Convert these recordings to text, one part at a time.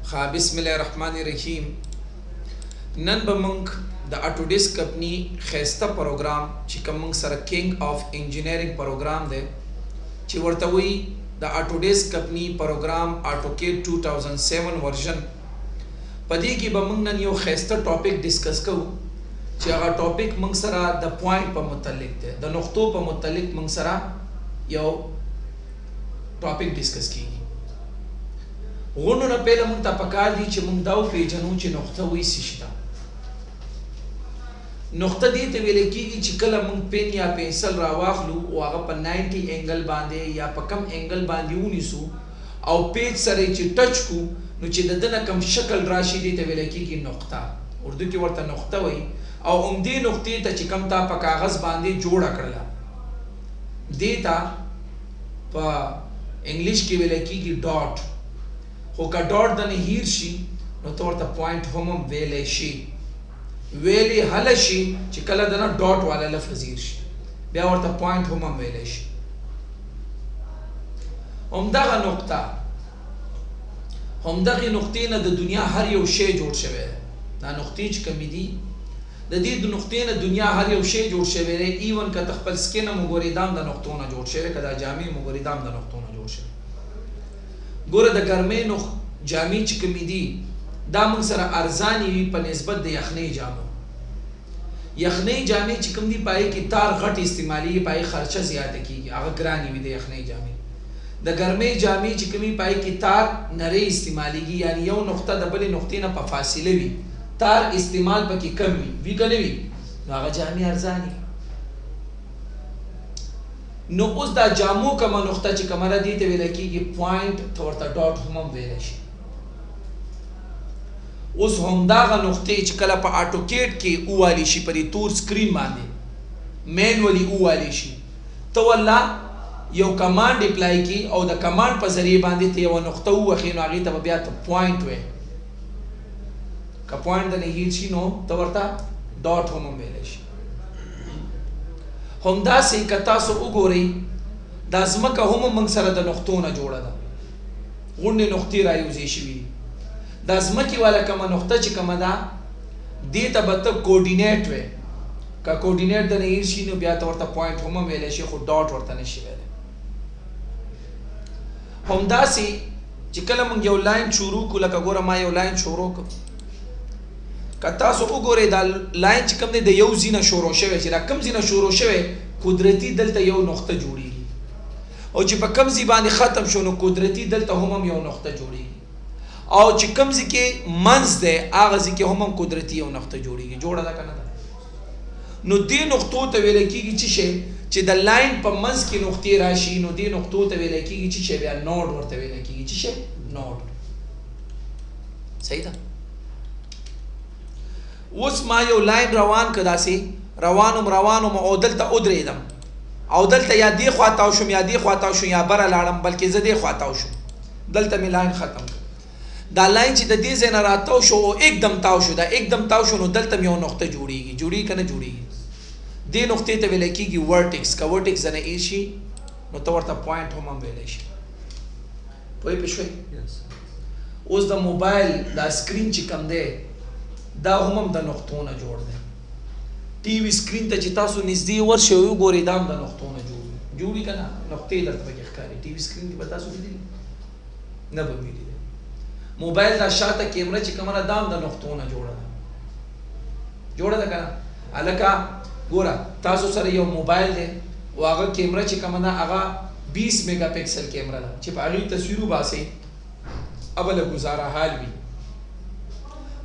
बिस्मिल्लाहिर्रहमानिर्रहीम। नन बमंग द ऑटोडेस्क कंपनी खैस्ता प्रोग्राम ची कमंग सर किंग ऑफ इंजीनियरिंग प्रोग्राम दे ची वर्तवी द Autodesk company program AutoCAD 2007 version पदी की बमंग नन यो खैस्ता टॉपिक डिस्कस करू ची अगर टॉपिक मंग सरा द पॉइंट पर मुतल्लिक दे द नुक्तों पर मुतल्लिक मंग सरा यो टॉपिक डिस्कस की غونو نه پهله مونږ ته پکار دي چې مونږ دا وپېژنو چې نقطه وایي څه شي ده. نقطه دې ته ویل کېږي چې کله مونږ پین یا پنسل راواخلو او هغه په 90 انګل باندې یا په کم انګل باندې ونیسو او پیج سره چې ټچ کو نو چې د دنه کم شکل راشي دې ته ویل کېږي نقطه. اردو کې ورته نقطه وایي او همدې نقطې ته چې کم تا په کاغذ باندې جوړه کړله دې ته په انګلیش کې ویل کېږي ډاټ. خو که ډاټ د نه هیر شي نو ته ورته پوینټ هم ویلی شي ویلی هله شي چې کله د نه ډاټ والا لفظ هیر شي بیا ورته پوینټ هم ویلی شي. همدغه نقطه همدغې نقطې نه د دنیا هر یو شی جوړ شوی دی. دا نقطې چې کومې دي د دې د نقطې نه دنیا هر یو شی جوړ شوی دی. ایون که ته خپل سکین هم وګورې دا هم د نقطو نه جوړ شوی که دا جامې هم وګورې دا هم د نقطو نه جوړ شوی. ګوره د ګرمۍ جامې چې کومې دي دا موږ سره ارزانې وي په نسبت د یخنۍ جامو. یخنۍ جامې چې کوم دي پای کې تار غټ استعمالي پای خرچه زیاته کیږي هغه ګرانې وي د یخنۍ جامې. د ګرمۍ جامې چې کومې پای کې تار نری استعماليږي یعنی یو نقطه د بلې نقطې نه په فاصله وي تار استعمال پکې کم وي که نه وي نو هغه جامې ارزانې. نو اوس دا جامو کومه نقطه چې کومه ده دې ته ویل کېږي پوینټ ته ورته ډاټ هم ویلی شي. اوس همدغه نقطې چې کله په آټوکیډ کې ووالي شي په دې تور سکرین باندې مینولي ووالي شي ته والله یو کمانډ اپلای کړي او د کمانډ په ذریعې باندې ته یوه نقطه ووهې نو هغې ته به بیا ته پوینټ وایې. که پوینټ د نه هیر شي نو ته ورته ډاټ هم ویلی شي. همداسې که تاسو وګورئ دا ځمکه هم موږ سره د نقطو نه جوړه ده. غونډې نقطې رایوځای شوي دي. دا ځمکې والا کومه نقطه چې کومه ده دې ته به ته کوډینیټ وایې. که کوډینیټ د نه هیر شي نو بیا ته ورته پوینټ هم ویلی شي خو ډاټ ورته نه شي ویلی. همداسې چې کله موږ یو لاین شروع کړو لکه ګوره ما یو لاین شروع کړ که تاسو وګورئ دا لاین چې کوم دی د یو ځای نه شروع شوی چې دا کوم ځای نه شروع شوی قدرتي دلته یو نقطه جوړیږي او چې په کوم ځای باندې ختم شو نو قدرتي دلته هم یو نقطه جوړیږي او چې کوم ځای کې منځ دی هغه ځای کې هم قدرتي یو نقطه جوړیږي. جوړه ده که نه ده؟ نو دې نقطو ته ویلی کېږي چې شی چې د لاین په منځ کې نقطې راشي نو دې نقطو ته ویلی کېږي چې شی بیا نوډ ورته ویلی کېږي چې شی نوډ. صحیح ده؟ اوس ما یو لاین روان که داسې روانم او دلته ودرېدم او دلته یا دې خوا تاو شم یا دې خوا تاو شم یا بره لاړم بلکې زه دې خوا تاو شم دلته مې لاین ختم کړ. دا لاین چې د دې ځای نه راتاو شو او एकदम تاو شو دا एकदम تاو شو نو دلته مې یو نقطه جوړیږي که نه جوړیږي. دې نقطې ته ویلی کېږي ورټکس. که ورټکس نه هیر شي نو ته ورته پوینټ هم ویلی شي. پوه پوه شوئ؟ اوس د موبایل دا سکرین چې کوم دی دا هم د نقطو نه جوړ دی. ټي وي سکرین ته چې تاسو نږدې ورشئ او وګورئ دا هم د نقطو نه جوړي که نه نقطې درته پکې ښکاري. ټي وي سکرین کې به تاسو لیدلي نه به مې لیدلی. موبایل دا شاته کیمره چې کومه ده دا هم د نقطو نه جوړه ده. جوړه ده که نه؟ هلکه ګوره تاسو سره یو موبایل دی او هغه کیمره چې کومه ده هغه 20 میګا پکسل کیمره ده چې په هغې تصویر وباسئ ابله ګزاره حال وي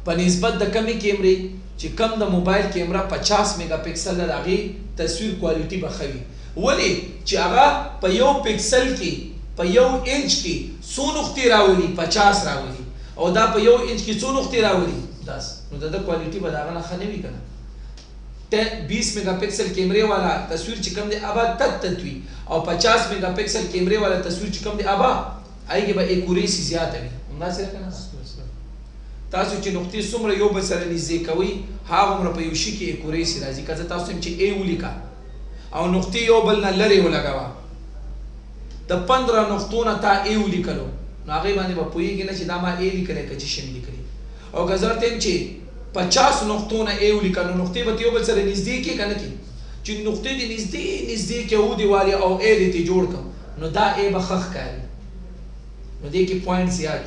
په نسبت د کمې کیمرې چې کم د موبایل کیمره 50 میګا پکسل ده د هغې تصویر کوالټي به ښه وي. ولې چې هغه په یو پکسل کې په یو انچ کې څو نقطې راولي 50 راولي او دا په یو انچ کې څو نقطې راولي 10 نو د ده کوالټي به د هغه نه ښه نه وي که نه. 20 میگا پکسل کیمرې والا تصویر چې کوم دی ابا تت وي او 50 میگا پکسل کیمرې والا تصویر چې کوم دی ابا هغې کې به ایکوریسي زیاته وي. همداسې ده که نه؟ تاسو چې نقطې څومره یو بل سره نږدې کوئ هغومره په یو شي کې ایکوریسي راځي. که زه تاسو یم چې ای ولیکه او نقطې یو بل نه لرې ولګوه د 15 نقطو نه تا ای ولیکلو نو هغه باندې به پوهیږي نه چې دا ما A لیکلی که چې شی مې لیکلی او که زه ورته یم چې 50 نقطو نه A ولیکه نو نقطې به یو بل سره نږدې کړي که نه کړي چې نقطې دې نږدې کې او دې والي او A دې ترې جوړ کړم نو دا A به ښه ښکاري نو دې کې پوینټ زیات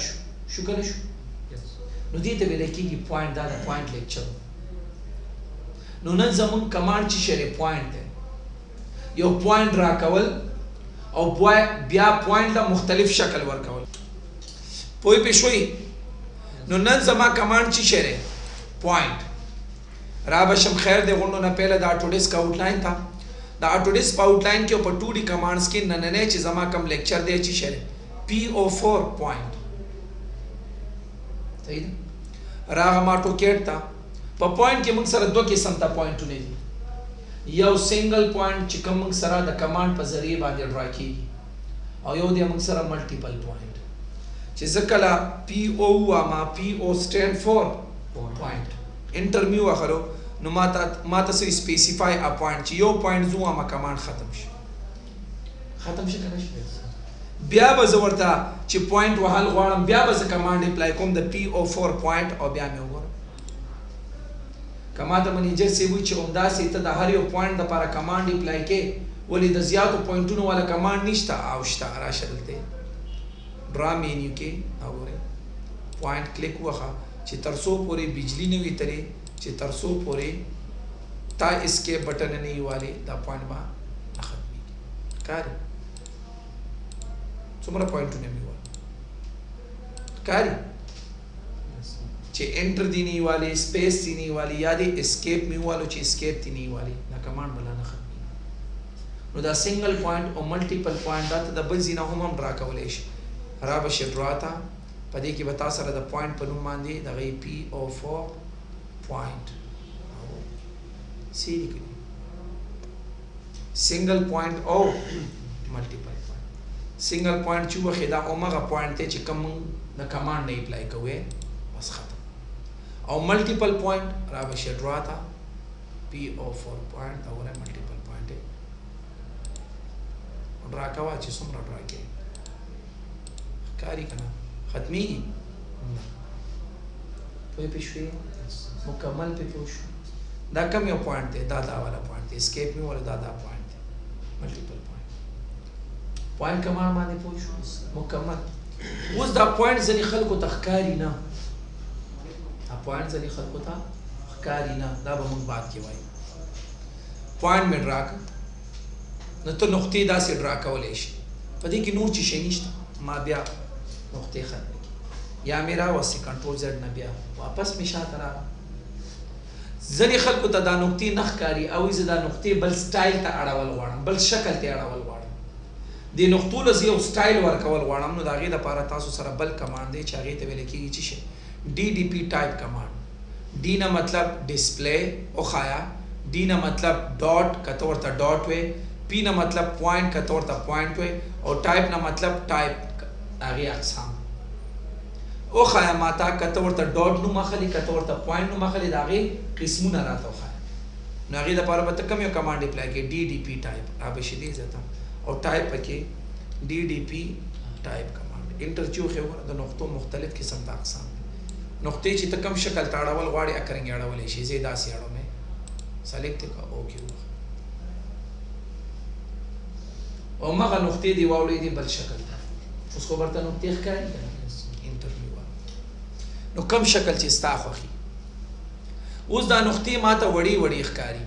شو که نه شو نو دې ته ویلی کېږي پوینټ دا د پوینټ لیکچر نو نن زمونږ کمانډ چې شی دی پوینټ دی یو پوینټ راکول او بیا پوینټ ته مختلف شکل ورکول پوه پې شوي نو نن زما کمانډ چې شی دی پوینټ را بشم خیر دی غونډو نه پهله د آټوډیسک آوټلاین ته د آټوډیسک په آوټلاین کې په 2D کمانډس کې نننی چې زما کم لیکچر دی چې شی دی PO4 پوینټ صحیح ده راغم آټوکیټ ته په پوینټ کې موږ سره 2 قسم ته پوینټونه دي یو سنگل پوینټ چې کوم موږ سره د کمانډ په ذریعه باندې ډرا کیږي او یو دی موږ سره ملټیپل پوینټ چې زه کله PO واما PO سټینډ فور پوینټ انټرمیو اخلو نو ما ته څه سپیسیفای ا پوینټ چې یو پوینټ زو واما کمانډ ختم شي کنه شي بیا به زه ورته چې پوینټ وهل غواړم بیا به زه کمانډ اپلای کوم د PO4 پوینټ او بیا مې وګورم کما ته منیجر سی وی چې همداسې ته د هر یو پوینټ دپاره کمانډ اپلای کې ولې د زیاتو پوینټونو والا کمانډ نشته او شته راشه دلته ډرا مینیو کې وګورئ پوینټ کلیک وکړه چې تر څو پورې بجلی نه وي تلې چې تر څو پورې تا اسکیپ بټن نه وي والی دا پوینټ به نه ختمېږي ښکاري څومره پوینټونه مې وویل ښکاري چې انټر دی نه والی سپیس دی نه والی یا دی اسکیپ مې ووالو چې اسکیپ دی نه والی دا کمانډ بله نه ختمېږي نو دا سنگل پوینټ او ملټیپل پوینټ دا ته د بل ځای نه هم ډرا کولی شي را به شي ډرا ته په دې کې به تا سره د پوینټ په نوم باندې دغه PO4 پوینټ سی لیکلي سنگل پوینټ او ملټیپل پوینټ سنگل پوینټ چې وخې دا همغه پوینټ دی چې کوم د کمانډ نه اپلای کوې بس ختم او ملټیپل پوینټ را به شي ډرا ته PO4 پوینټ دا وره ملټیپل پوینټ دی ډرا کوه چې څومره ډرا کوې ښکاري که نه ختمېږي پوه پې شوې مکمل پې پوه شو دا کم یو پوینټ دی دا والا پوینټ دی اسکیپ مې ولا دا پوینټ دی ملټیپل پوینټ پوینټ کمال باندې پوه شو مکمل اوس دا پوینټ ځینې خلکو ته ښکاري نه دا پوینټ ځینې خلکو ته ښکاري نه دا به موږ بعد کې وایو پوینټ مې ډرا کړ نو ته نقطې داسې ډرا کولی شي په دې کې نور چې شی نشته ما بیا نقطې ختمې کړي یا مې راوستې کنټرول زیډ نه بیا واپس مې شاته راغله ځینې خلکو ته دا نقطې نه ښکاري او زه دا نقطې بل سټایل ته اړول غواړم بل شکل ته اړول غواړم دې نقطو له زه یو سټایل ورکول غواړم نو د هغې دپاره تاسو سره بل کمانډ دی چې هغې ته ویلی کېږي چې شی DDP ټایپ کمانډ डी نه مطلب ډسپلی وښایه डी نه مطلب ډاټ که ته ورته ډاټ وې پی نه مطلب پوینټ که ته ورته پوینټ وې او ټایپ نه مطلب ټایپ هغې اقسام وښایه ماته که ته ورته ډاټ نوم اخلي که ته ورته پوینټ نوم اخلي د هغې قسمونه راته وښایه نو هغې دپاره به ته کوم یو کمانډ اپلای کړې DDP ټایپ را به شي دې ځای ته او ټایپ پکې DDP ټایپ کمانډ انټر چې وښې وګوره د نقطو مختلف قسم ته اقسام نقطې چې ته کوم شکل ته اړول غواړې اکرنګې اړولی شي زه یې داسې اړوم سلیکټ یې کړه اوکې وکړه او مغه نقطې دې واوړېدې بل شکل ته اوس خو ورته نقطې ښکاري که نه انټرویو نو کم شکل چې ستا خوښي اوس دا نقطې ماته وړې وړې ښکاري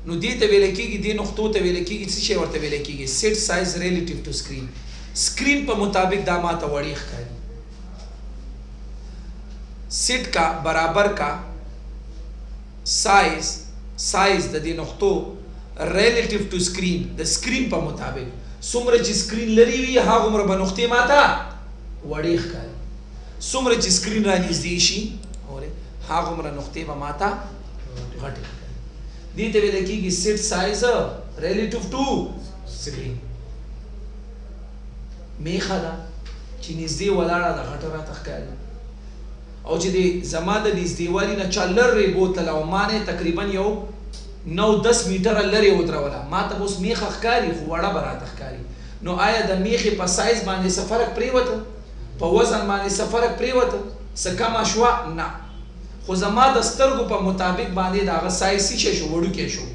نو دې ته ویلی کېږي دې نقطو ته ویلی کېږي څه شی ورته ویلی کېږي سیټ سایز ریلیټیو ټو سکرین سکرین په مطابق دا ماته وړې ښکاري سیټ کا برابر کا سایز د دې نقطو ریلیټیو ټو سکرین د سکرین په مطابق څومره چې سکرین لري وي هغومره به نقطې ماته وړې ښکاري څومره چې سکرین را نږدې شي هغومره نقطې به ماته غټې ښکاري دې ته ویلی کېږي سیټ سایز ریلیټیو ټو سکرین میخه ده چې نږدې ولاړه ده غټه راته ښکاري او چې د زما د نږدېوالي نه چا لرې بوتله او ما نه تقریبا یو 9-10 میټره لرې ودروله ما ته به اوس میخه ښکاري خو وړه به راته ښکاري نو آیا د میخې په سایز باندې څه فرق پرېوته په وزن باندې څه فرق پرېوته څه کمه شوه نه خو زما د سترګو په مطابق باندې د هغه سایز څه شی شو وړوکی شو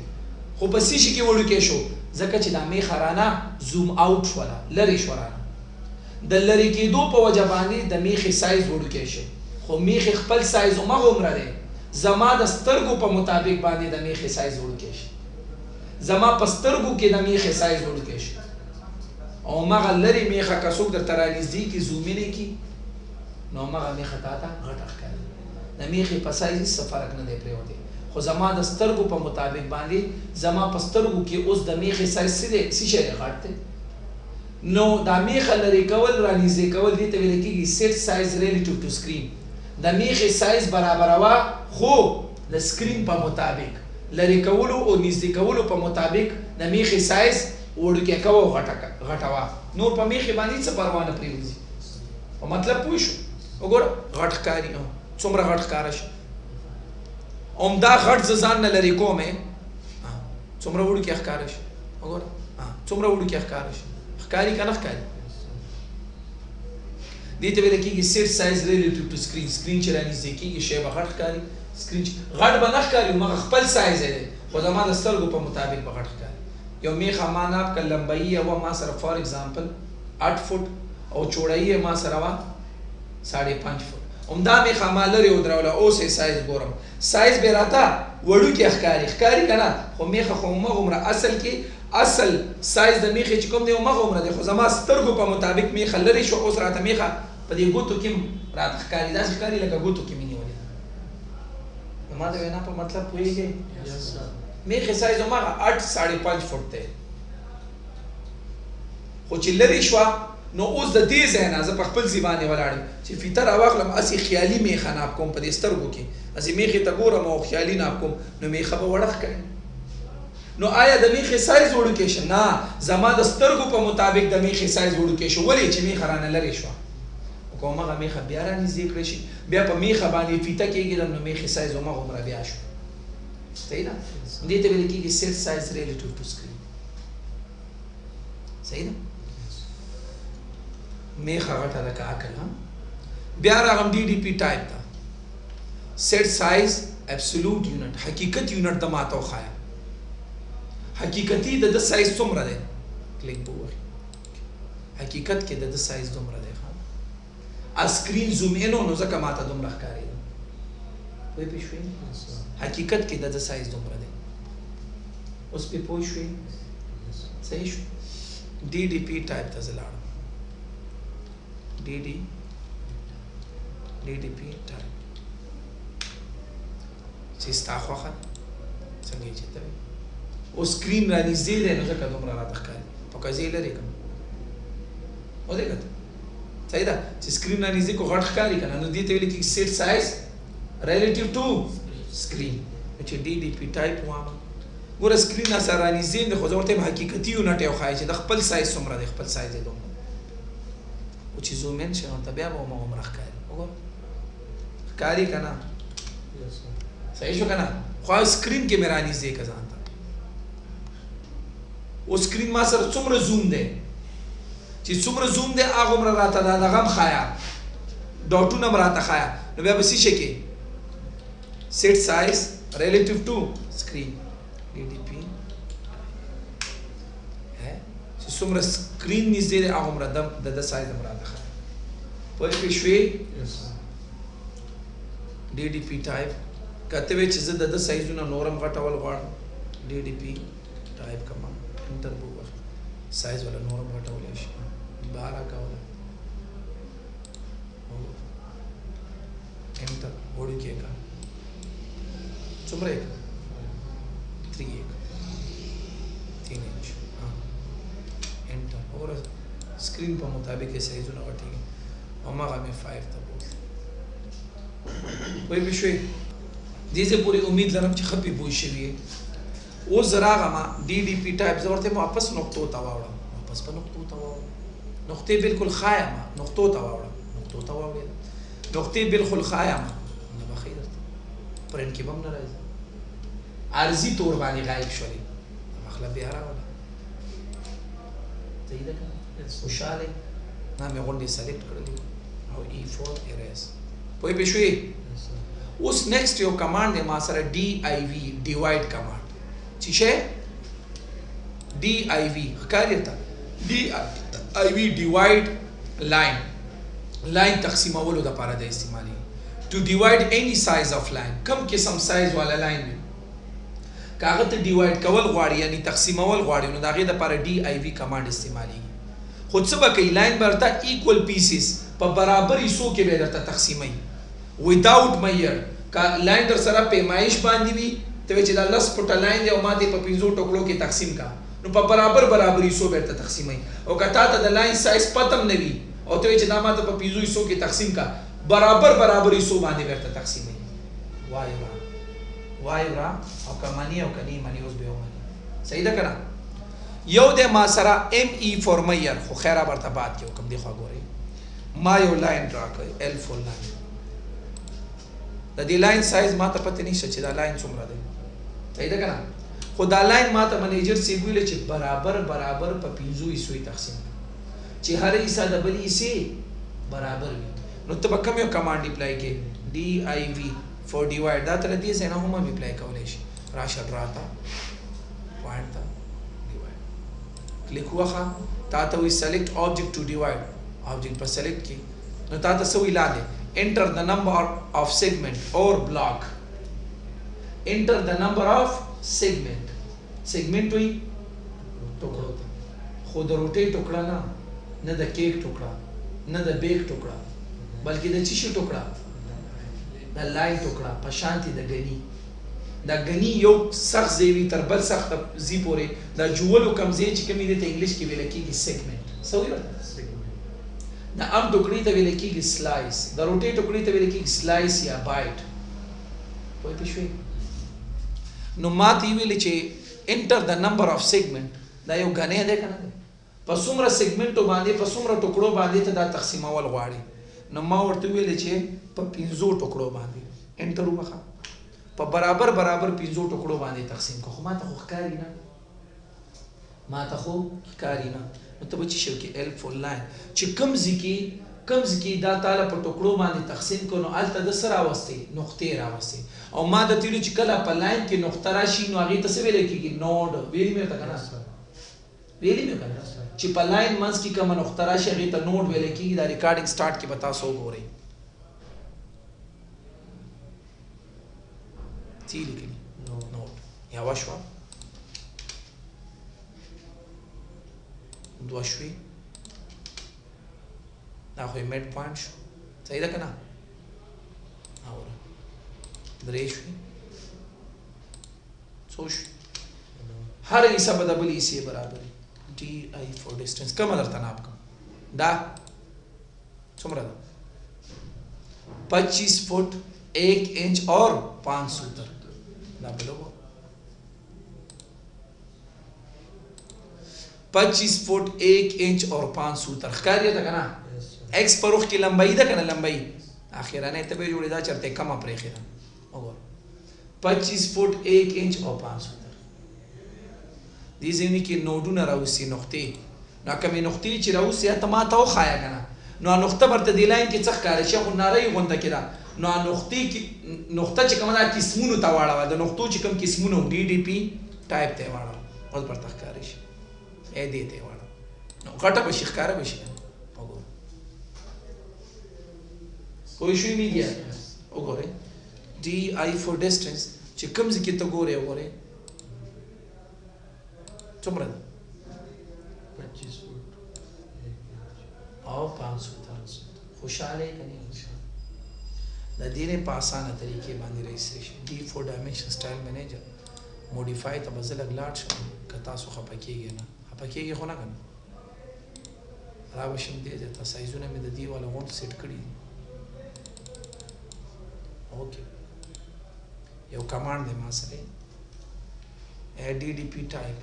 خو په څه شي کې وړوکی شو ځکه چې دا میخه رانه زوم آوټ شوله لرې شوه رانه د لرې کېدو په وجه باندې د میخې سایز وړوکی شو خو میخې خپل سایز همغومره دی زما د سترګو په مطابق باندې د میخې سایز وړوکی شي زما په سترګو کې د میخې سایز وړوکی شي او مغه لرې میخه که څوک درته رانږدې کړي زومینې کړي نو مغه میخه تا ته غټه ښکاري د میخې په سایز هېڅ څه فرق نه دی پرېوتی خو زما د سترګو په مطابق باندې زما په سترګو کې اوس د میخې سایز څه دی څه شی دی غټ دی نو دا میخه لرې کول رانږدې کول دې ته ویل کېږي سیټ سایز ریلیټیو ټو سکرین د میخې سایز برابروه خو د سکرین په مطابق لرې کولو او نږدې کولو په مطابق د میخې سایز وړوکی کوه او غټوه نور په میخې باندې څه پروا نه پرېوځي په مطلب پوه شو وګوره غټ ښکاري څومره غټ ښکاره شي همدا غټ زه ځان نه لرې کوم څومره وړوکی ښکاره شي وګوره څومره وړوکی ښکاره شي ښکاري که نه ښکاري دې ته ویل کېږي سیټ سایز ریلیټیو ټو سکرین سکرین چې رانږدې کېږي شی به غټ ښکاري سکرین چې غټ به نه ښکاري همغه خپل سایز دی خو زما د سترګو په مطابق به غټ ښکاري یو میخه ما ناپ که لمبایي یې وه ما سره فار اگزامپل 8 فوټ او چوړایي یې ما سره وه 5.5 فوټ همدا میخه ما لرې ودروله اوس یې سایز ګورم سایز به راته وړوکی ښکاري که نه خو میخه خو همغومره اصل کې اصل سایز د میخې چې کوم دی همغومره دی خو زما سترګو په مطابق میخه لرې شو اوس راته میخه په دې ګوتو کې راته ښکاري داسې ښکاري لکه ګوتو کې مې نیولې ده زما د وینا په مطلب پوهېږئ میخې سایز هماغه 8.5 فوټ دی خو چې لرې شوه نو اوس د دې ځای نه زه په خپل ځای باندې ولاړ یم چې فیته راواخلم هسې خیالي میخه ناپ کوم په دې سترګو کې هسې میخې ته ګورم او خیالي ناپ کوم نو میخه به وړه ښکاري نو آیا د میخې سایز وړوکی شه نه زما د سترګو په مطابق د میخې سایز وړوکی شو ولې چې میخه رانه لرې شوه که همغه میخه بیا رانږدې کړی شي بیا په میخه باندې فیته کېږدم نو میخې سایز همغومره بیا شو صحیح ده دې ته ویل کېږي سیټ سایز ریلیټیو ټو سکرین صحیح ده میخه غټه ده که عقل بیا راغم ډي ډي پي ټایپ ته سیټ سایز ابسولوټ یونټ حقیقت یونټ د ماته وښایه حقیقتي د ده سایز څومره دی کلیک به ووهي حقیقت کې د ده سایز دومره دی اسکرین زوم ان نو ځکه ماته دومره ښکارېده پوه پوه شوې حقیقت کې د ده سایز دومره دی اوس پې پوه شوې صحیح شو ډي ډي پي ټایپ ته زه لاړم ډي ډي پي ټایپ چې ستا خوښه څنګه یې چې ته وایي او سکرین رانږدې دی نو ځکه دومره راته ښکاري او که زه یې لرې کړم ودرېږه ته صحیح ده چې سکرین رانږدې کو غټ ښکاري که نه نو دې ته ویل کېږي سیټ سایز ریلیټیو ټو سکرین چې ډي ډي پي ټایپ وایم ګوره سکرین سره رانږدې دی خو زه ورته یم حقیقتي یونټ یې وښایه چې د خپل سایز څومره دی خپل سایز یې دومره او چې زوم ان شي ورته بیا به همغومره ښکاري وګوره ښکاري که نه صحیح شو که نه خو سکرین کې مې رانږدې که ځان ته او سکرین ما سره څومره زوم دی چې څومره زوم دی هغومره راته دا دغه هم ښایه ډاټونه هم راته ښایه نو بیا به څه شي کې سیټ سایز ریلیټیو ټو سکرین ډي ډي پي چې څومره سکرین نږدې دی هغومره د ده سایز هم راته ښایه پوه شوې ډي ډي پي ټایپ که ته وایې چې زه د ده سایزونه نور هم غټول غواړم ډي ډي پي ټایپ کوم انټر به ووهي سایز والا نور هم غټولی شي بهر کوله انټر وړوکی یې کړه څومره یې کړه 3 یې کړه 3 انچ انټر وګوره سکرین په مطابق یې سایزونه غټېږي هماغه مې 5 ته بوتلو پوه پوه شوې دې ځای پورې امید لرم چې ښه پې پوه شوي یې اوس زه راغمه ډي ډي پي ټایپ زه ورته واپس نقطو ته واوړم واپس په نقطو ته واوړم نقطې بالکل ښایم نقطو ته واوړم نقطو ته واوړېدم نقطې بالکل ښایم نه به ښایي درته پرنټ کې به هم نه راځي عرضي طور باندې غایب شولې مخله بیا راوړه صحیح ده کنه خوشاله نه مې غونډې سلیکټ کړلې او E4 اریز پوه پې شوې اوس نیکسټ یو کمانډ دی ما سره DIV ډیوایډ کمانډ چې شی DIV ښکاري ته DIV ډیوایډ لاین تقسیمولو دپاره د استعمالي to divide any size of line کم قسم سایز والا لاین وي که هغه ته ډیوایډ کول غواړي یعنی تقسیمول غواړي نو د هغې دپاره DIV کمانډ استعمالېږي خو څه به کوي لاین به درته ایکول پیسز په برابر حصو کې به درته تقسیموي without measure که لاین در سره پیمایش باندې وي ته وایي چې دا 10 فوټه لاین دی او ما دې په 5 ټوکړو کې تقسیم کا نو په برابر حصو به درته تقسیموي او که تا ته د لاین سایز پته هم نه وي او ته وایي چې دا ما ته په 5 حصو کې تقسیم کا برابر حصو باندې ورته تقسیموي وای ورا او که منی او که نی منی اوس به ومني صحیح ده که نه یو د ما سره ME فور میر خو خیره برته بعد کې کوم دی خوا ګورئ ما یو لاین ډرا کړی L4 لاین د دې لاین سایز ما ته پته نشته چې دا لاین څومره دی صحیح ده که نه خو دا لاین ما ته منیجر صاحب ویل چې برابر په 5 حصو تقسیم چې هر حصہ د بل حصې برابر وي نو ته به کوم یو کمانډ اپلای کې DIV فور ډیوایډ دا تر دې څخه هم اپلای کولای شي راشه راته پوینټ ته ډیوایډ کلیک وخه تا ته وی سلیکټ آبجیکټ ټو ډیوایډ آبجیکټ پر سلیکټ کی نو تا ته سوی لاله enter the number of segment or block enter the number of segment وی ټوکړو خو د روټي ټوکړه نه د کیک ټوکړه نه د بیک ټوکړه بلکې د چی شي ټوکړه د لاین ټوکړه په شانتي د غنی یو سخت زیوی تر بل سخت زی پورې د جوولو کم زی چې کومې د انګلیش کې ویل کېږي سیگمنٹ سوي د ام ټوکړې ته ویل کېږي سلایس د روټي ټوکړې ته ویل کېږي سلایس یا بایټ پوه پښوی نو ماته ویل چې انټر د نمبر اف سیگمنٹ دا یو غنی ده کنه په څومره سیگمنټو باندې په څومره ټوکړو باندې ته دا تقسیمول غواړي نو ما ورته ویل چې په 5 ټوکړو باندې انټر وکړه په برابر 5 ټوکړو باندې تقسیم کو خو ما ته خو ښکاری نه نو ته به چې شو کې L4 لاین چې کم ځکه دا تعالی په ټوکړو باندې تقسیم کو نو الته د سره راوستي نقطې راوستي او ما د تیلو چې کله په لاین کې نقطه راشي نو هغه ته څه ویل کېږي نود ویلې مې کنه چې په لاین منځ کې کوم نقطه راشي هغه ته نود ویل کېږي دا ریکارډینګ سٹارټ کې بتا سو ګورئ تیلی کلی نود یا وشوا دو شوی دا خوی میڈ پوینٹ شو صحیح ده کنه اورا درې شوی څو شوی هر حصہ به د بل حصې برابر DI فور ډسټنس کوم درته ناب کوم دا څومره ده 25 فٹ 1 इंच और 5 सूत्र ना बोलो 25 फुट 1 इंच और 5 सूत्र ښکاری ده کنه ایکس پر وخت کې لمبای ده کنه لمبای اخیرانه ته به جوړی دا چرته کم پرې خیره وګور 25 فٹ 1 इंच और 5 सूत्र دې ځینې کې نودونه راوسی نقطې نا کومې نقطې چې راوسی ته ما ته خایا کنه نو نقطه برته دی لاین کې څه ښکاري چې خو ناری غونډه کړه نو نقطې کې نقطه چې کومه د قسمونو ته واړه د نقطو چې کوم قسمونو DDP ټایپ ته واړه اوس پرته ښکاري شي اې دې ته واړه نو غټه به شي ښکارا به شي وګوره کوئی شي میډیا وګوره DI فور ډسټنس چې کوم ځکه ته ګوره وګوره څومره 25 فوټ او 500 خوشاله کني د دې نه په اسانه طریقې باندې رجسټریشن D4 ډایمنشن سټایل منیجر موډیفای ته بزل اگلاټ شو کتا سو خپکیږي نه خپکیږي خو نه کنه راوښم دې ته سایزونه مې د دې والا وونټ سیټ کړی اوکې یو کمانډ دی ما سره DDP ټایپ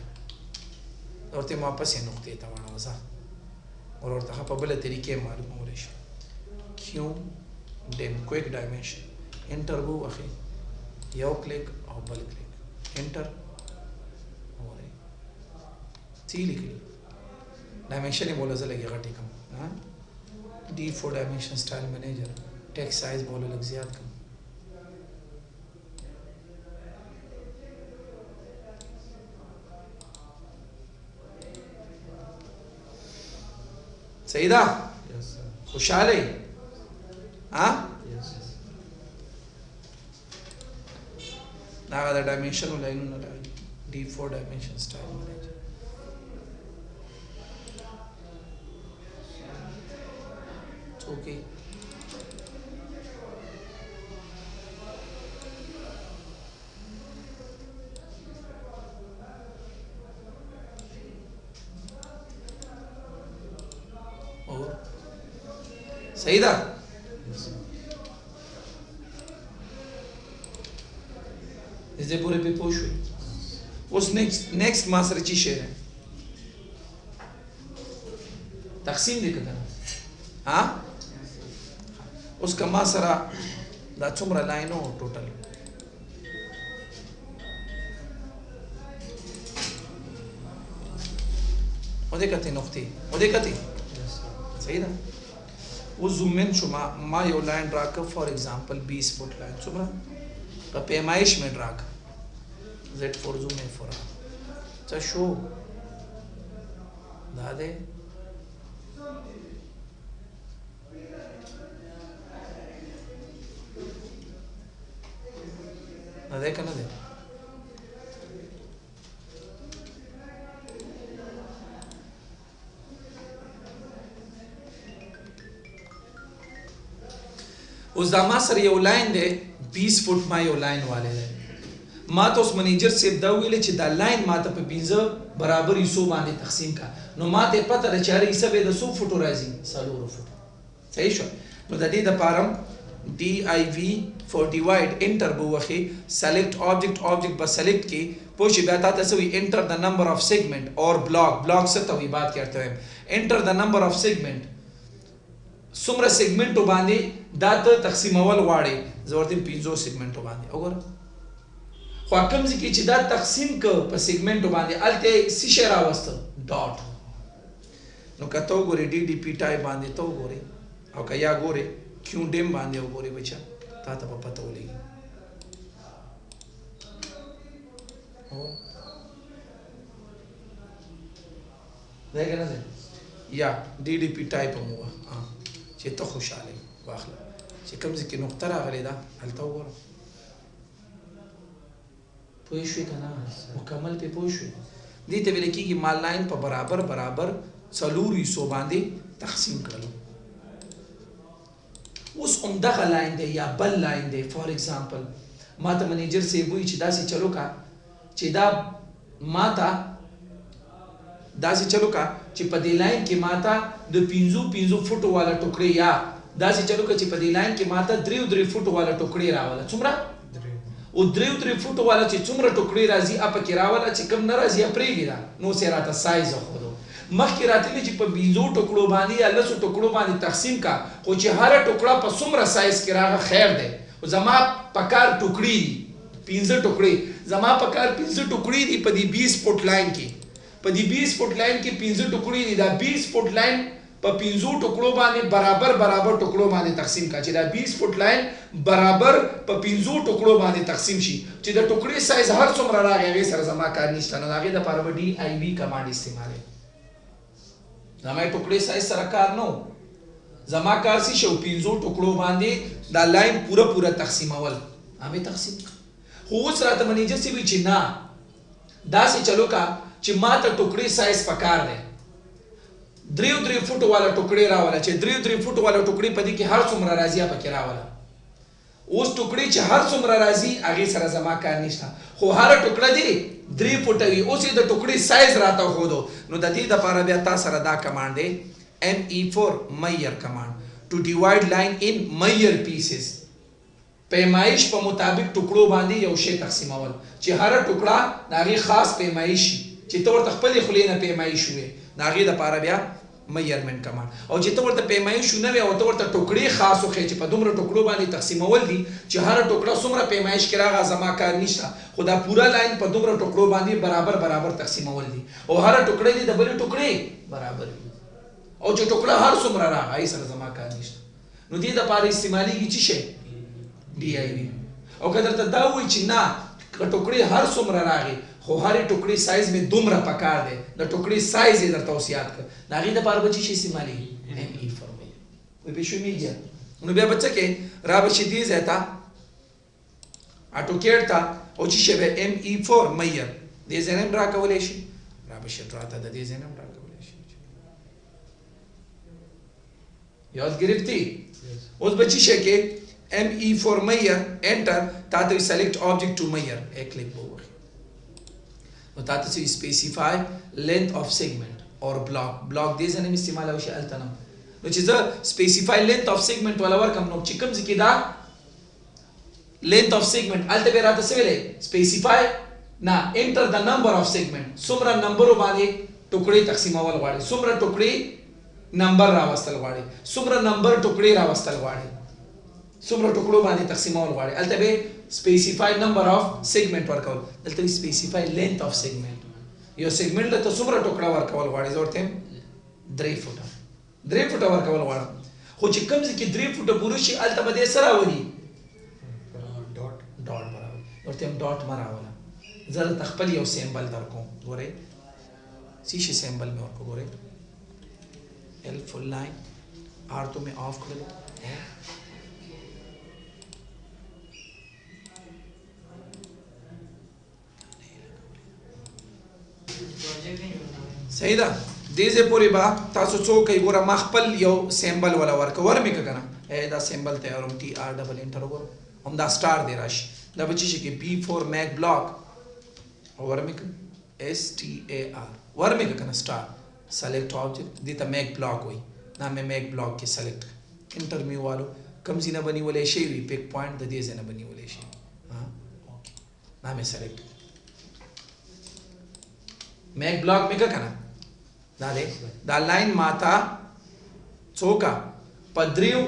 ورته ما پسې نقطې ته واړه ورته په بل طریقې معلومول شي کیو then quick dimension enter go اخی یو کلیک او بل کلیک enter اوره تی لیکلی डायमेंशन یې بوله زه لږې غټې کړم D4 dimension style manager text size बोलो लग ज्यादा कम सही था खुशहाल है हाँ ना अदर डायमेंशन वाला इन्होंने डाल D4 dimension style manager okay और सही था इसे पूरे पे पोश हुई उस नेक्स्ट मास्टर ची शेर है तकसीम दिखता है हाँ उसका मासरा दा चुमरा लाइन हो टोटल ودي كتي نقطي ودي كتي सही था वो जूम इन शुमा मा यो लाइन ड्रा कर for example 20 foot line Chumra का पैमाइश में ड्रा कर Z4 जूम इन फॉर अच्छा शो दादे अदे कना दे उस दामा सर ये लाइन दे 20 फुट मा ये लाइन वाले दे मा तो उस मैनेजर से दाविले ची दा लाइन मा तो पे 20 बराबर हिस्सों बांधे तकसीम का नो मा ते पता रे चार हिस्सा बे 100 फुट राजी सालोर फुट सही शो नो ददी द पारम DIV for divide enter बुवखी select object बस select की पोशी बात तसवी enter the number of segment और block से तवी बात करते हैं enter the number of segment सुमरा सेगमेंट तो बांधे दात तकसीम अवल वाड़े ज़रूरत 5 सेगमेंट तो बांधे अगर ख्वाकम जी की चिदा तकसीम क पर सेगमेंट तो बांधे अलते सिशेरा वस्त डॉट नो कतो गोरे DDP टाइप बांधे तो गोरे और कया गोरे क्यों डेम बांधे हो गोरे बच्चा ताता पता हो लेगी देखे ना दे या DDP टाइप हुआ हाँ चे तो खुशहाल है वाखला चे कम से कम नुक्ता रागले दा हलता हुआ पोइशवी का ना मुकम्मल पे पोइशवी दीते वेले की माल लाइन पर बराबर सलूरी सो बांधे तकसीम कर लो उस उम्दा का लाइन दे या बल लाइन दे फॉर एग्जांपल माता मैनेजर से वही चिदा से चलो का चिदा माता दासी चलो का चिपदी लाइन की माता दो पिंजू फुट वाला टुकड़े या दासी चलो का चिपदी लाइन की माता द्री फुट वाला टुकड़े रावाला चुमरा वो द्री फुट वाला ची चुमरा टुकड़े राजी आप की रावाला ची कम न राजी अपरेगी रा नो से राता साइज खोदो मख की राती ने चिप बिंजू टुकड़ो बांधी या लसु टुकड़ो बांधी तकसीम का को चिहारा टुकड़ा पर सुमरा साइज की रागा खैर दे जमा पकार टुकड़ी पिंजर टुकड़ी जमा पकार पिंजर टुकड़ी दी पदी 20 फुट लाइन की पदी 20 फुट लाइन की पिंजर टुकड़ी दी दा 20 फुट लाइन पर पिंजू टुकड़ो बांधे बराबर टुकड़ो बांधे तकसीम का चिदा 20 फुट लाइन बराबर पर पिंजू टुकड़ो बांधे तकसीम शी चिदा टुकड़ी साइज हर सुमरा रागे वे सर जमा का निष्ठा न आगे दा पारव DIV कमांड इस्तेमाल है जमा टुकड़े साइज सरकार नो जमा कार सी शो पिंजू टुकड़ो बांधे दा लाइन पूरा तकसीम अवल हमें तकसीम हो सरात मैनेजर से भी चिन्ना दा से चलो का चिम्मा तक टुकड़ी साइज पकार दे द्री फुट वाला टुकड़ी रावाला चे द्री फुट वाला टुकड़ी पदी की हर सुमरा राजिया पके रावाला उस टुकड़ी चे हर सुमरा राजी आगे सरा जमा का निष्ठा हो हर टुकड़ा दे 3 फुट ही उसी द टुकड़ी साइज राता हो दो नो दती द पारा बेता सरा दा कमांड दे ME4 मयर command to divide line in मयर पीसेस पैमाइश पर मुताबिक टुकड़ो बांधी या उशे तकसीमावल चे हर टुकड़ा नागी खास पैमाइश चितौर तखपल खुलेना पैमाइश हुए नागी द पारा बिया میجرمنٹ کمانډ او چې ته ورته پیمایش نه وي او ته ورته ټوکړې خاص وخې چې په دومره ټوکړو باندې تقسیمول دي چې هر ټوکړه څومره پیمایش کې راغله زما کار نشته خو دا پوره لاین په دومره ټوکړو باندې برابر تقسیمول دي او هر ټوکړې دي د بلې ټوکړې برابر وي او چې ټوکړه هر څومره راغله ای سره زما کار نشته نو دې دپاره استعمالیږي څه شی ډي آی وي او که درته دا وایي چې نه ټوکړې هر څومره راغی خو هرې ټوکړې سایز مې دومره پکار دی د ټوکړې سایز یې درته اوس یاد کړه د هغې دپاره به څه شي استعمالېږي ایم ای فرمایي وایي پوه شوې میډیا نو بیا به څه کوې را به شي دې ځای ته اټوکیټ ته او چې شی به ایم ای فور مییر دې ځای نه هم ډرا کولی شي را به شي ډرا ته د دې ځای نه هم ډرا کولی شي یاد گرفتی اوس به څه شی کې ایم ای فور مییر انټر تا ته سلیکټ آبجیکټ ټو مییر ایک کلیک به ووهي نو تا ته specify length of segment or block دې ځای نه مې استعمالولی شي هلته نه نو چې زه specify length of segment والا ورکړم نو چې کوم ځای کې دا length of segment هلته به راته څه ویلی specify نه enter the number of segment څومره نمبرو باندې ټوکړې تقسیمول غواړي څومره ټوکړې نمبر راوستل غواړي څومره نمبر ټوکړې راوستل غواړي څومره ټوکړو باندې تقسیمول غواړي هلته به specify number of segment ورکول دلته specify length of segment یو segment ته څومره ټوکړه ورکول غواړي زه ورته 3 فوټه ورکول غواړم خو چې کوم ځای کې 3 فوټه پوره شي هلته به دې څه راولي ډاټ به راولي ورته هم ډاټ مه راوله زه درته خپل یو سیمبل درکوم ګورئ څه شي سیمبل مې ورکړو ګورئ ایل فل لاین آر تو مې آف کړلو صحیح ده دې ځای پورې به تاسو څوک کوئ ګوره ما خپل یو سیمبل ولا ورکړه ورمې که که نه دا سیمبل تیاروم ټي آر ډبل انټر وګورم هم دا سټار دی راشي دا به څه شي کې پی فور میک بلاک ورمې که ایس ټي اے آر ورمې که که نه سټار سلیکټ آبجیکټ دې ته میک بلاک وایي دا مې میک بلاک کې سلیکټ انټر مې والو کوم ځای نه به نیولی شی وي پیک پوینټ د دې ځای نه به نیولی شي دا مې سلیکټ میک بلاک مې که که نه دا دی دا لاین ماته څوکه په دریو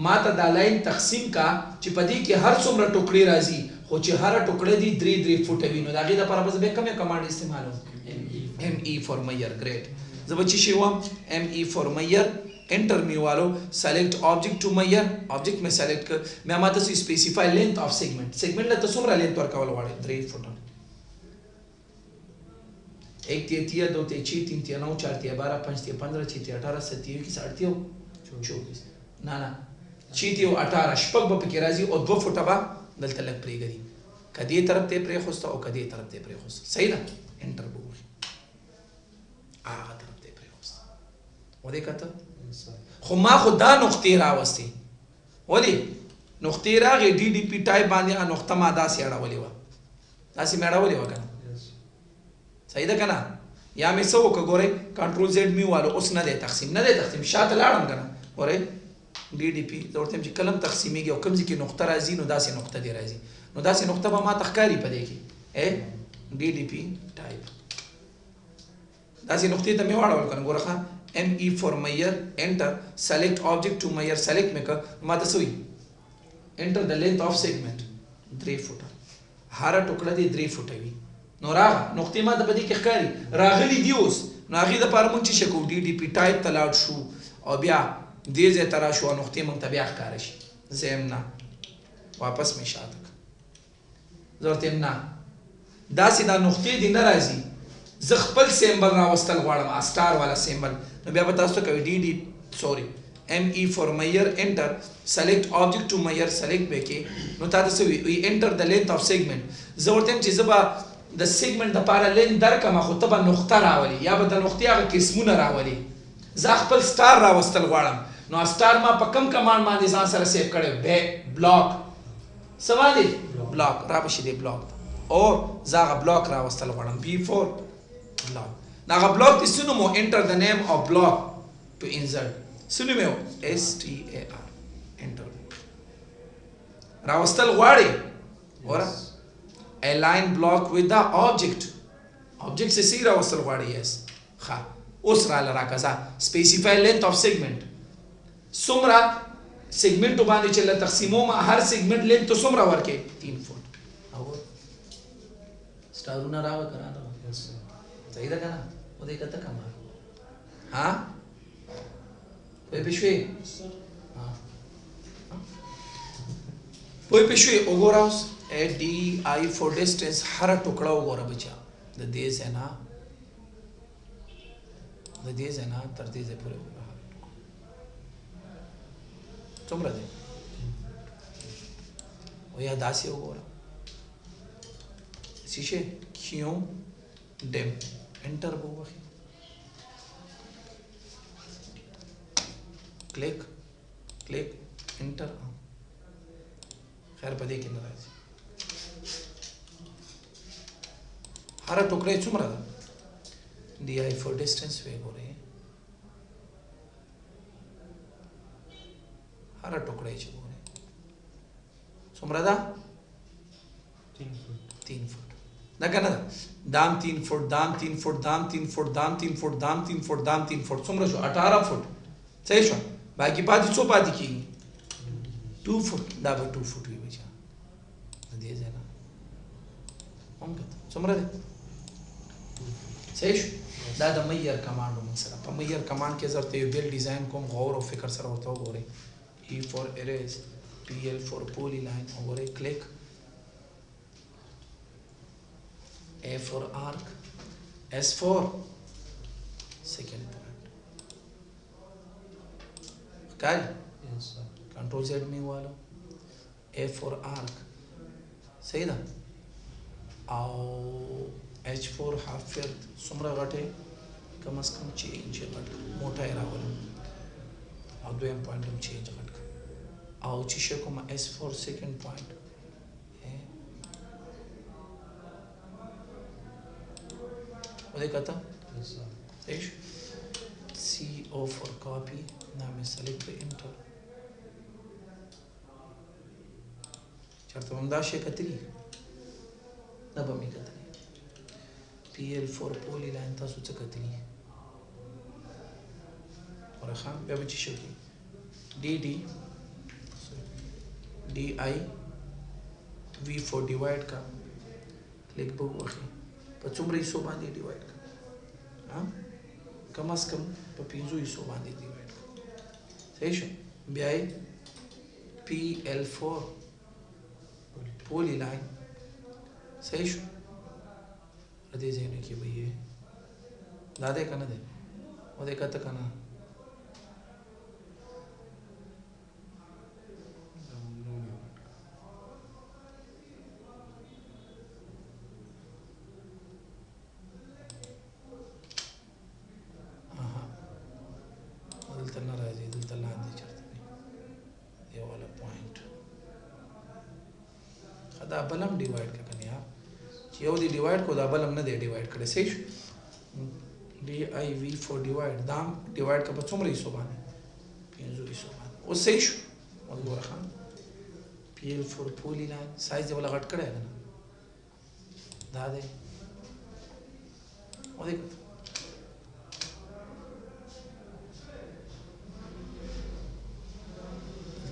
ماته دا لاین تقسیم کا چې په دې کې هر څومره ټوکړې راځي خو چې هره ټوکړه دي 3 فوټه وي نو د هغې دپاره به زه بیا کومې کمانډ استعمالوم ایم ای فور مییر ګریټ زه به څه شی وم ایم ای فور مییر انټر مې والو سلیکټ آبجیکټ ټو مییر آبجیکټ مې سلیکټ کړ بیا ماته څه سپیسیفای لینث آف سیګمنټ له ته څومره لینث ورکول غواړې 3 فوټه 1 तिया 3 2 तिया 6 3 तिया 9 4 तिया 12 5 तिया 15 6 तिया 18 7 तिया 21 8 तिया 24 نه 6 तिया 18 شپږ به پکې راځي او 2 فوټه به دلته لږ پرېږدي کدی طرف ته پرېښوسته او کدی طرف ته پرېښوسته صحیح ده انټر به ووهي هغه طرف ته پرېښوسته ودې کته خو ما خو دا نقطې راوستې ولې نقطې راغې ډي ډي پي ټایپ باندې نقطه ما داسې اړولې وه داسې مې اړولې وه که نه صحیح ده که نه یا مې څه وکړه ګورئ کنټرول زیډ مې والو اوس نه دی تقسیم شاته لاړم که نه ګورئ ډي ډي پي زه ورته یم چې کله هم تقسیمېږي او کوم ځای کې نقطه راځي نو داسې نقطه دې راځي نو داسې نقطه به ما ته ښکاري په دې کې ډي ډي پي ټایپ داسې نقطې ته مې واړول که نه ګوره ښه ایم ای فور مییر انټر سلیکټ آبجیکټ ټو مییر سلیکټ مې کړ ما ته څه وي انټر د لینث آف سیګمنټ 3 فوټه هره ټوکړه دې 3 فوټه وي نو راغه نقطې ما ته په دې کې ښکاري راغلي دي اوس نو هغې دپاره مونږ چې شی کوو ډي ډي پي ټایپ ته لاړ شو او بیا دې ځای ته راشو او نقطې مونږ ته بیا ښکاره شي زه یم نه واپس مې شاته کړه زه ورته یم نه داسې دا نقطې دې نه راځي زه خپل سیمبل راوستل غواړم سټار والا سیمبل نو بیا به تاسو ته کوي ډي ډي سوري ایم ای فور مییر انټر سلیکټ آبجیکټ ټو مییر سلیکټ به کې نو تا ته څه وي انټر د لینث آف سیګمنټ زه ورته یم چې زه به د سیګمنټ دپاره لینث درکړم خو ته به نقطه راولي یا به د نقطې هغه قسمونه راولي زه خپل سټار راوستل غواړم نو سټار ما په کم کمانډ باندې ځان سره سیو کړی بلاک څه باندې بلاک را به شي دی بلاک او زه هغه بلاک راوستل غواړم بی فور بلاک نو هغه بلاک دې څه نوم و انټر د نیم آف بلاک ټو انسرټ څه نوم یې و ایس ټي اے آر انټر راوستل غواړې وره align block with the object سے سی راوستل غواړي yes ښه اوس را لراکزا سپیسیفای لینث اف سیگمنٹ سمرا سیگمنٹ باندې چې له تقسیمو ما هر سیگمنٹ لینث تو سمرا ورکه 3 فوټ او سٹارونه راو کرانا صحیح ده کنه و دې کته کما ها په پښوی ها په پښوی وګوراوس ا ډي آی فور ډیسټنس هر ټوکړه وګوره بچا د دې زنا تر دې ځې پورې څومره دی او یا داسې وګوره شیشه کیو ډم انټر وګورئ کلیک انټر خیر پدې کې نه راځي هر ټوکړه څومره ده دی آی فور ډیسټنس وګورئ هر ټوکړه چې وګورئ څومره ده 3 فوټ دا کنه دام 3 فوټ دام 3 فوټ دام 3 فوټ دام 3 فوټ دام 3 فوټ دام 3 فوټ څومره شو 18 فوټ صحیح شو باقي پاتې څو پاتې کیږي 2 فوټ دا به 2 فوټ وي بچا دې ځای نه هم کته څومره ده صحیح شو دا د مېر کمانډ موږ سره په مېر کمانډ کې زرته یو بیل ډیزاین کوم غور او فکر سره ورته وګورئ E for erase PL for polyline وګورئ کلیک A for arc S for second point okay yes sir control Z में वालो A for arc सही ना आओ H for half field सुमरा घटे कम से कम चेंज घट मोटा है रावल और दो पॉइंट हम चेंज घट आओ चीशे को मैं S for second point वो कहता इश CO for copy नाम select enter चरतो अंदाज़े कतरी नबमी कतरी PL for polyline था सुच कतरी और खान पे बच्ची शक्ति DI V for divide का क्लिक बुक वही पचुमरे हिस्सों बांधे डिवाइड का हाँ कम से कम पपीजो हिस्सों बांधे डिवाइड का सही शो ब्याई PL4 polyline सही शो अधे जेने की भैया दादे कना दे वो देखा तो कना बलम डिवाइड का कने आप यो दी डिवाइड को दा बलम न दे डिवाइड करे सही DIV for divide दाम डिवाइड का बचुमरे हिस्सो बाने पिंजो हिस्सो बाने वो सही और गोरा Khan PL for polyline size वाला घट करे है ना दादे और देखो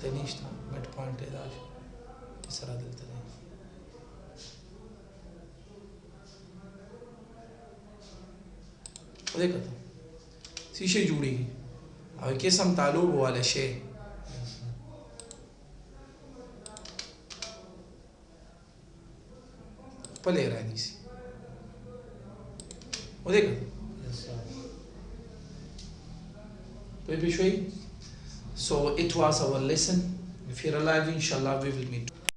तनिष्ठा मिड पॉइंट है दाश इसरा दिलते नहीं देखो तो शीशे जुड़ी और किस्म तालुब वाले शे पले रानी सी वो देखो तो ये so it was our lesson. If you're alive, inshallah we will meet.